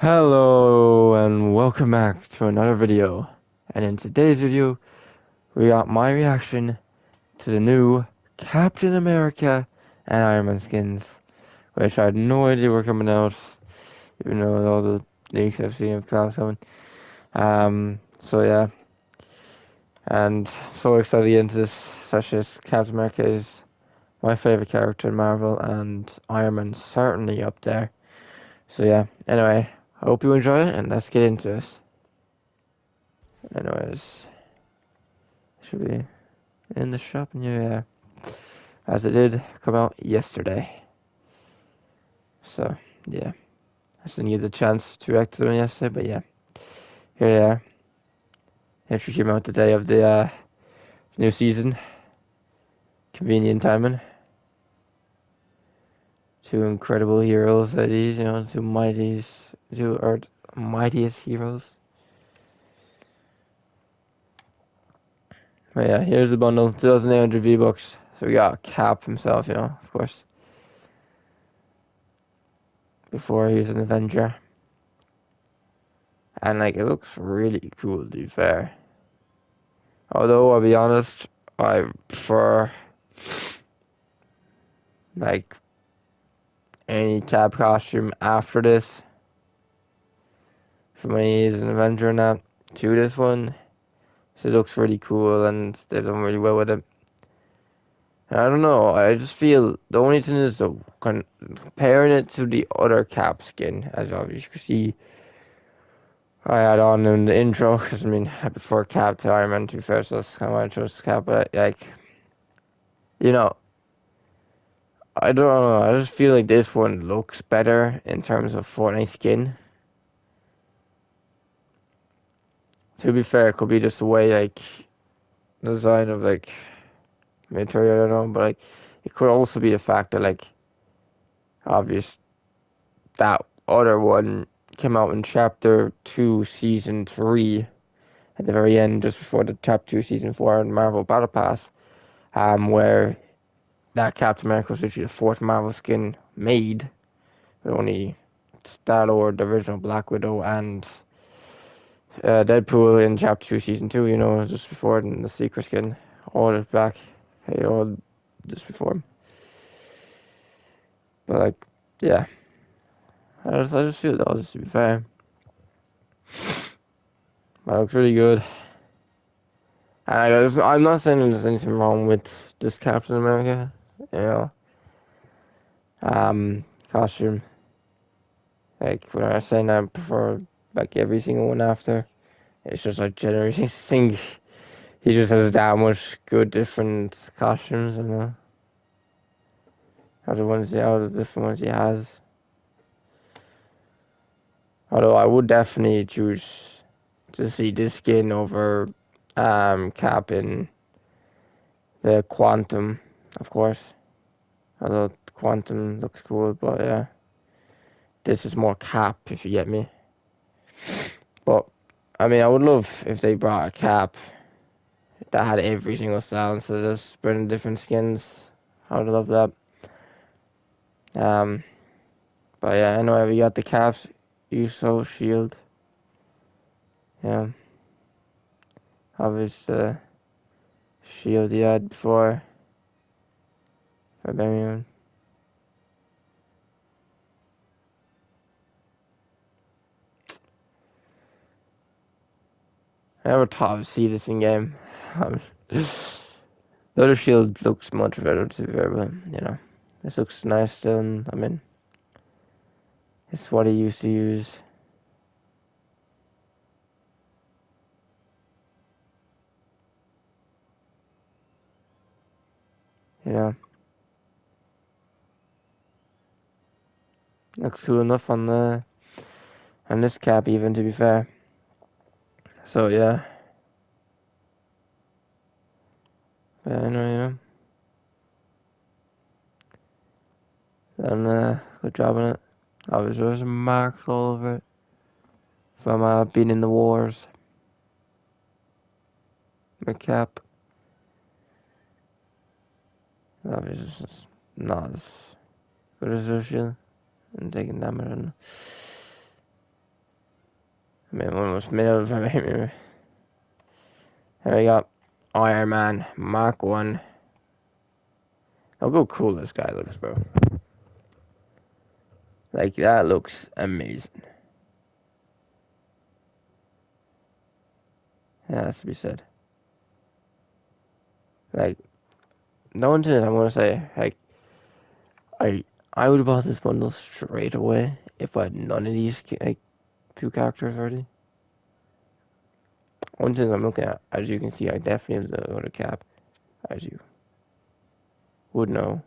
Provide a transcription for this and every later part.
Hello and welcome back to another video. And in today's video, we got my reaction to the new Captain America and Iron Man skins, which I had no idea were coming out, even though all the leaks I've seen of clouds coming. So yeah, and so excited to get into this, especially as Captain America is my favorite character in Marvel, and Iron Man's certainly up there. So yeah, anyway, I hope you enjoy it, and let's get into it. Anyways, should be in the shop near there, as it did come out yesterday. So yeah, I just didn't get the chance to react to them yesterday, but yeah, here they are. It came out the day of the new season. Convenient timing. Two incredible heroes that is, two Earth's mightiest heroes. But yeah, here's the bundle, 2,800 V-Bucks. So we got Cap himself, of course. Before he was an Avenger. And like, it looks really cool, to be fair. Although, I'll be honest, I prefer like any Cap costume after this, from when he is an Avenger and that, to this one. So it looks really cool and they've done really well with it. And I don't know, I just feel the only thing is though, comparing it to the other Cap skin, as obviously you can see I had on in the intro, because I mean, I prefer Cap to Iron Man, to be fair, so that's kind of why I chose Cap, but like, you know, I don't know. I just feel like this one looks better in terms of Fortnite skin. To be fair, it could be just the way like the design of like material. I don't know, but like it could also be the fact that like obvious that other one came out in Chapter 2, Season 3 at the very end, just before the Chapter 2, Season 4 in Marvel Battle Pass, where that Captain America was literally the fourth Marvel skin made, with only Star-Lord, the original Black Widow, and Deadpool in Chapter 2, Season 2, just before the secret skin. All is back. Hey, all just before him. But, like, yeah. I just feel that was, to be fair. That looks really good. And I'm not saying there's anything wrong with this Captain America, you know, costume. Like, when I was saying I prefer, like, every single one after, it's just, I generally think he just has that much good different costumes, out of the different ones he has. Although I would definitely choose to see this skin over Cap in the Quantum, of course. Although Quantum looks cool, but yeah. This is more Cap, if you get me. But, I mean, I would love if they brought a Cap that had every single style instead of just bringing different skins. I would love that. But yeah, anyway, we got the Caps, USO Shield. Yeah. Obviously, shield he had before. Rebellion. I never thought I'd see this in game. The other shield looks much better, to be fair, but this looks nice still. And, I mean, it's what he used to use. You know, looks cool enough on this cap, even, to be fair. So yeah, but done good job on it. Obviously, there's marks all over it from being in the wars. My cap. Obviously, it's just not as good as their shield and taking damage. And almost middle of here we got Iron Man Mark 1. Look how cool this guy looks, bro. Like, that looks amazing. Yeah, that's to be said. Like, the one thing I'm gonna say, like, I I would have bought this bundle straight away if I had none of these like 2 characters already. One thing I'm looking at, as you can see, I definitely have the other cap. As you would know,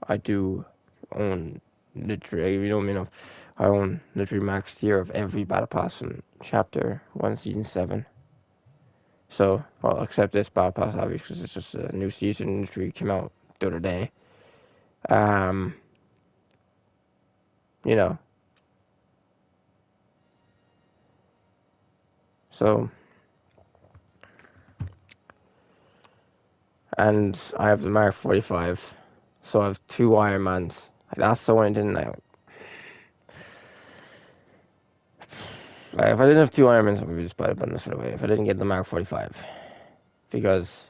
I do own literally, you know me enough, I own literally max tier of every battle pass from chapter 1 season 7. So, well, except this battle pass obviously because it's just a new season literally came out the other day. Um, you know, so, and I have the Mark 45, so I have 2 Ironmans. Like, that's the one thing like, if I didn't have 2 Ironmans, I would just buy the bundle straight away. If I didn't get the Mark 45, because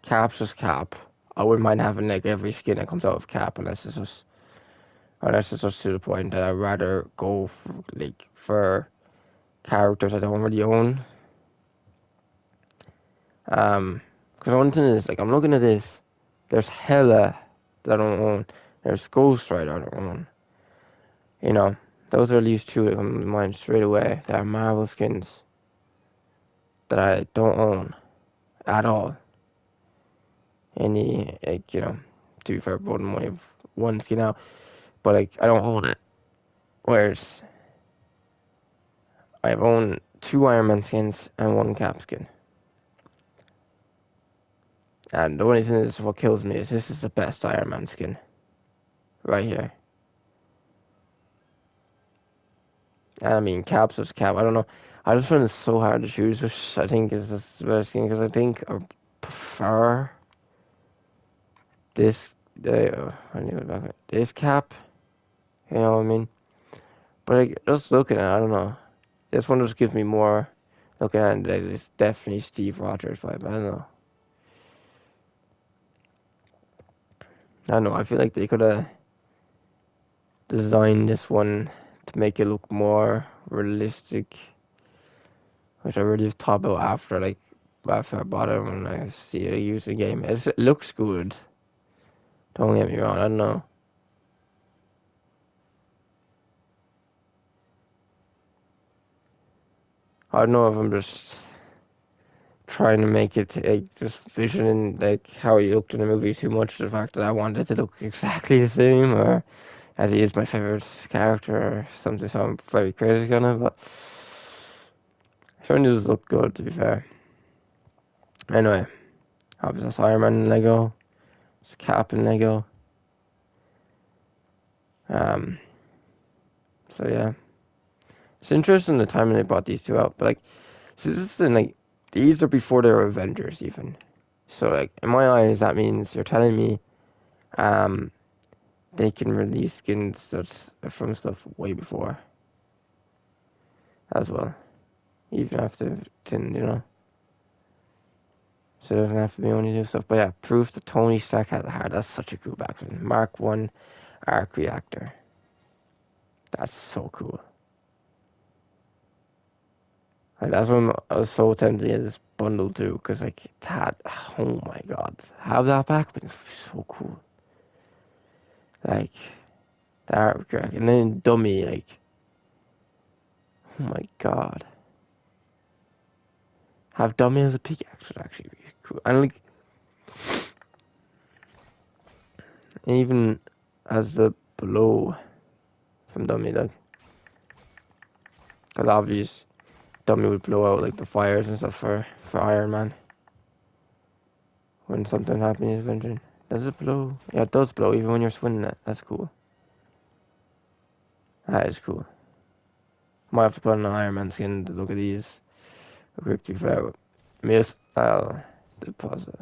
Cap's just Cap. I wouldn't mind having like every skin that comes out of Cap unless it's just to the point that I'd rather go for characters I don't really own. Because one thing is, like, I'm looking at this, there's Hella that I don't own, there's Ghost Rider I don't own. You know, those are at least 2 that come to mind straight away. That are Marvel skins that I don't own at all. Any, like, you know, to be fair, I bought only have 1 skin out, but like, I don't own it. Whereas I've owned 2 Iron Man skins and 1 Cap skin. And the only thing is, what kills me is this is the best Iron Man skin. Right here. And I mean, Cap's just Cap. I don't know. I just find it so hard to choose, which I think is the best skin, because I think I prefer this, I need to go back. This Cap. You know what I mean? But like, just looking at it, I don't know. This one just gives me more, looking at it, it's definitely Steve Rogers vibe. I don't know. I don't know. I feel like they could have designed this one to make it look more realistic, which I really have thought about after I bought it when I see it used in the game. It looks good. Don't get me wrong. I don't know. I don't know if I'm just trying to make it like just visioning like how he looked in the movie too much. The fact that I wanted it to look exactly the same, or as he is my favorite character, or something. So I'm very crazy on it, but it certainly does look good. To be fair. Anyway, obviously Iron Man in Lego, it's Cap in Lego. Um. So yeah, it's interesting the timing they brought these 2 out, but like, so this is like these are before they were Avengers even. So like in my eyes, that means you're telling me, um, they can release skins that's from stuff way before as well, even after 10, you know. So it doesn't have to be only new stuff. But yeah, proof that Tony Stark has a heart. That's such a cool background. Mark 1 arc reactor. That's so cool. Like, that's when I was so tempted to get this bundle too, because like that, oh my god, have that back would be so cool. Like the artwork, and then dummy, like, oh my god, have dummy as a pickaxe would actually be cool, and like even as the blow from dummy, like, because obvious dummy would blow out like the fires and stuff for Iron Man when something happened in his vengeance. Does it blow? Yeah, it does blow even when you're swinging it. That's cool. That is cool. Might have to put on an Iron Man skin to look at these. Quick to be fair. Miss deposit.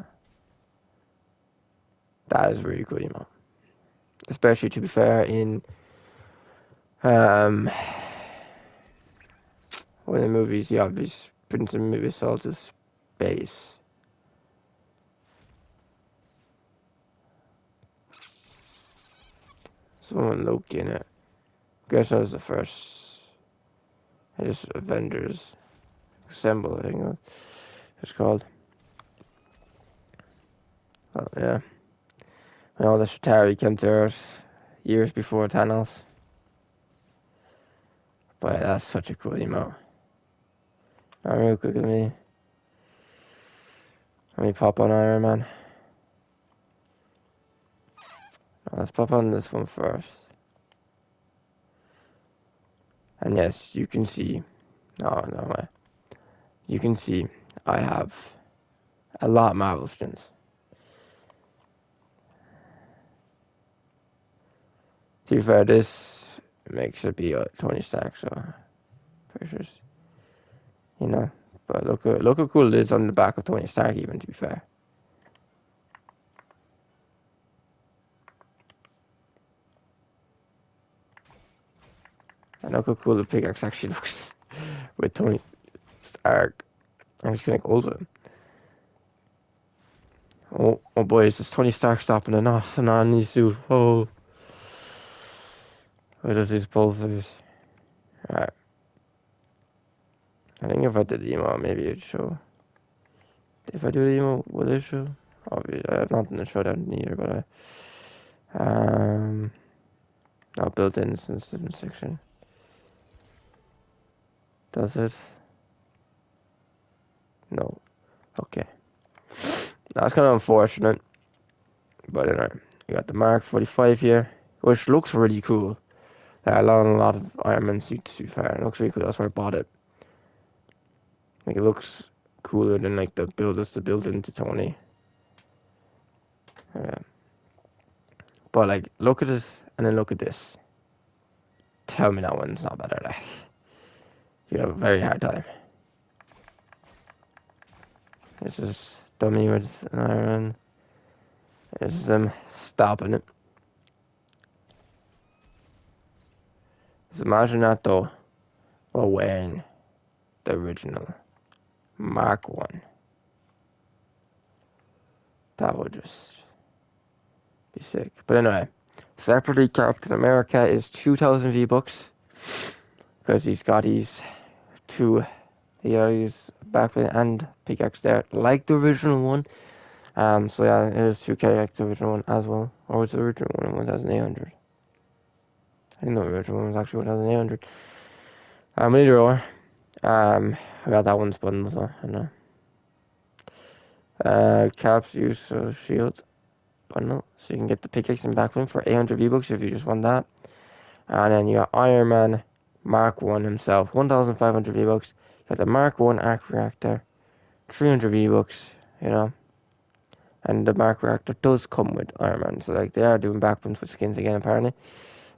That is really cool, you know. Especially to be fair in um When in movies, you obviously put some missile to space. Someone Loki in it. Guess that was the first. I just Avengers Assemble, I think it's called. Oh, yeah. When all the Shatari came to Earth years before Thanos. But that's such a cool emote. Alright, real quick, let me pop on Iron Man. Let's pop on this one first. And yes, you can see. No way. You can see I have a lot of Marvel skins. To be fair, this makes it be Tony Stark, so pressures, you know. But look how cool it is on the back of Tony Stark, even, to be fair. And look how cool the pickaxe actually looks with Tony Stark. I'm just gonna hold it. Oh boy, is this Tony Stark stopping a knot in his suit? Oh, where does his pulses? Alright. I think if I did the emo, maybe it'd show. If I do the emo, will it show? Obviously, I have nothing to show down either, but I'll build in sensitive section. Does it? No. Okay. That's kind of unfortunate. But anyway, you got the Mark 45 here, which looks really cool. A lot of Iron Man suits, to be fair. It looks really cool. That's why I bought it. Like, it looks cooler than like the build that's built into Tony. Yeah. But like, look at this and then look at this. Tell me that one's not better. Like, you have a very hard time. This is dummy with an iron. This is them stopping it. Just imagine that though, while wearing the original Mark 1. That would just be sick. But anyway, separately, Captain America is 2,000 V-Bucks. Because he's got his two, his backplate and pickaxe there, like the original one. So yeah, it is 2K like the original one as well. Or was the original one 1,800? I didn't know the original one was actually 1,800. Either or. I got that one's bundle, so I know. Caps use shield bundle, so you can get the pickaxe and backplate for 800 V-Bucks if you just want that. And then you got Iron Man Mark 1 himself, 1,500 V-Bucks. You got the Mark 1 arc reactor, 300 V-Bucks, you know. And the Mark reactor does come with Iron Man, so like they are doing backplates with skins again apparently.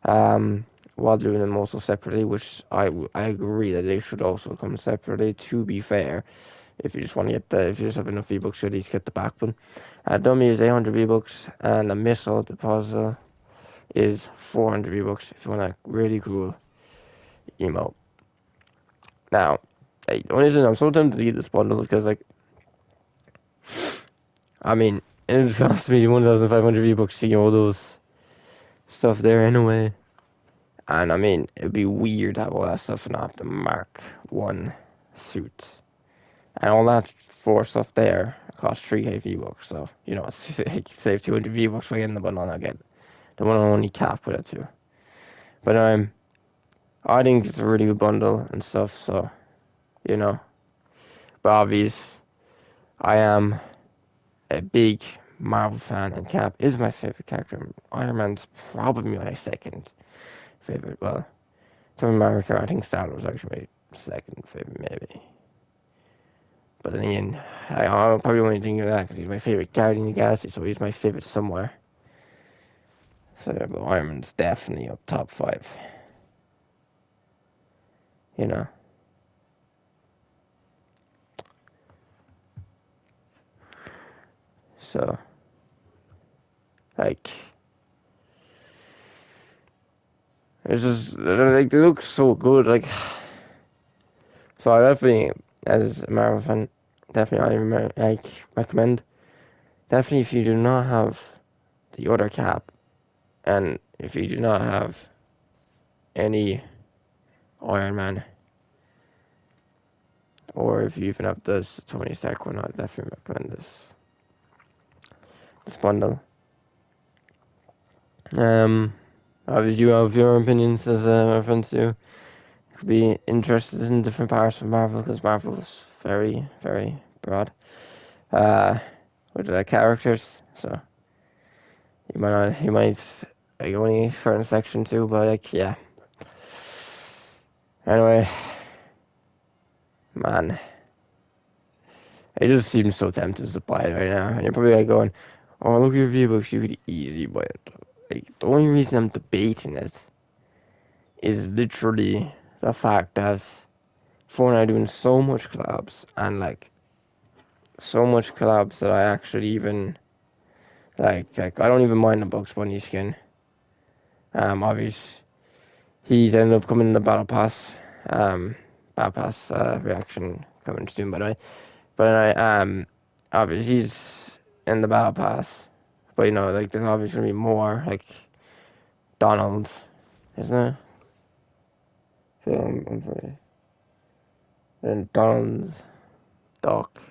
While doing them also separately, which I agree that they should also come separately. To be fair, if you just want to get if you just have enough V-Bucks, you at least get the backplate. Dummy is 800 V-Bucks, and the missile deposit is 400 V-Bucks if you want a really cool emote. Now, the only reason I'm so tempted to get this bundle is because, like, I mean, it just cost me 1,500 V-Bucks to get all those stuff there anyway. And I mean, it'd be weird to have all that stuff and not the Mark 1 suit. And all that for stuff there costs 3k V-Bucks, so, you know, save 200 V-Bucks for getting the bundle and I get the one and only cap with it too. But I think it's a really good bundle and stuff, so, you know. But obvious, I am a big Marvel fan, and Cap is my favorite character. Iron Man's probably my second favorite. Well, from America, I think Star Wars actually my second favorite, maybe. But then again, I'm probably only thinking of that because he's my favorite Guardian of the Galaxy, so he's my favorite somewhere. So yeah, but Iron Man's definitely up top 5. You know. So, like, it's just, like, they look so good, like, So I definitely, as a Marvel fan, definitely I recommend. Definitely, if you do not have the other cap, and if you do not have any Iron Man, or if you even have this Tony Stark one, I definitely recommend this bundle. Obviously you have your opinions as my friends do. Could be interested in different parts of Marvel because Marvel is very, very broad. Uh, with the characters, so you might like only certain section too, but like yeah. Anyway, man, it just seems so tempting to buy it right now, and you're probably like going, "Oh, look at your V-Bucks, you could easily buy it." Like the only reason I'm debating it is literally the fact that Fortnite are doing so much collabs and like so much collabs that I actually even like I don't even mind the Bugs Bunny skin. Obviously he's ended up coming in the battle pass reaction coming soon by the way. But obviously he's in the battle pass. But you know, like there's obviously gonna be more like Donald, isn't there? So I'm sorry. And Donald, Doc.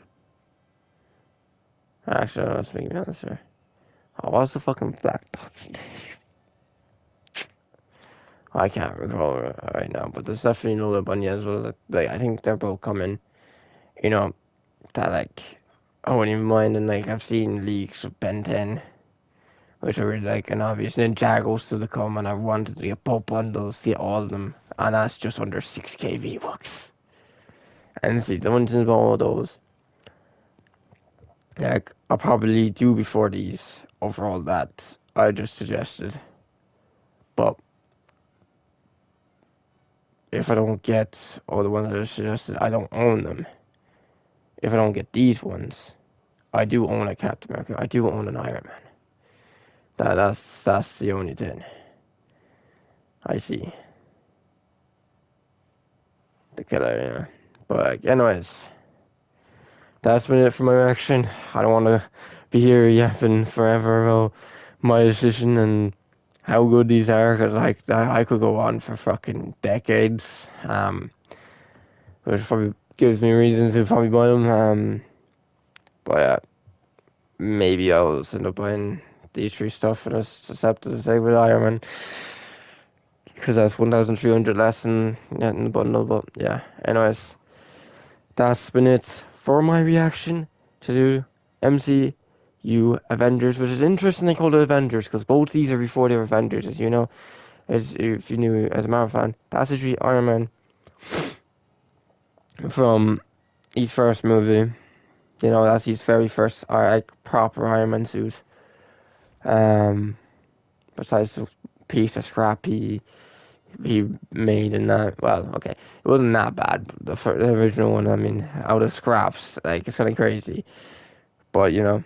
Actually, I was making an answer. Oh, what's the fucking black box? I can't recall right now, but there's definitely Lola Bunny as well. Like I think they're both coming. You know that like I wouldn't even mind, and like I've seen leaks of Ben 10, which I really like, and obviously Ninjago's still to come, and I wanted to get both bundles, see all of them, and that's just under 6k V-Bucks. And see the ones in all those, like I'll probably do before these overall that I just suggested, but if I don't get all the ones that I suggested, I don't own them. If I don't get these ones, I do own a Captain America. I do own an Iron Man. That's the only thing. I see the killer, yeah. But anyways, that's been it for my reaction. I don't want to be here yapping forever about my decision and how good these are, because like I could go on for fucking decades. Which probably gives me reason to probably buy them. But yeah, maybe I'll end up buying these three stuff and just accept to stay with Iron Man because that's 1,300 less in the bundle. But yeah, anyways, that's been it for my reaction to the MCU Avengers, which is interesting they call it Avengers because both these are before they were Avengers, as you know, as if you knew as a Marvel fan. That's actually Iron Man from his first movie. You know, that's his very first like proper Iron Man suit. Um, besides the piece of scrap he made in that. Well, okay, it wasn't that bad. The original one, I mean, out of scraps, like it's kind of crazy. But you know,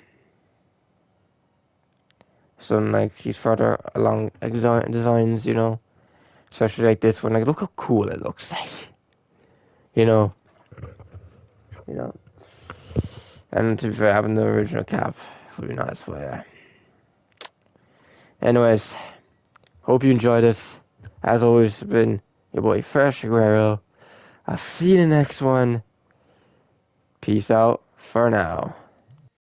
some like he's further along designs, you know, especially like this one. Like, look how cool it looks like. You know, you know. And to be fair, having the original cap would be nice. But yeah. Anyways, hope you enjoyed this. As always, it's been your boy Fresh Guerrero. I'll see you in the next one. Peace out for now.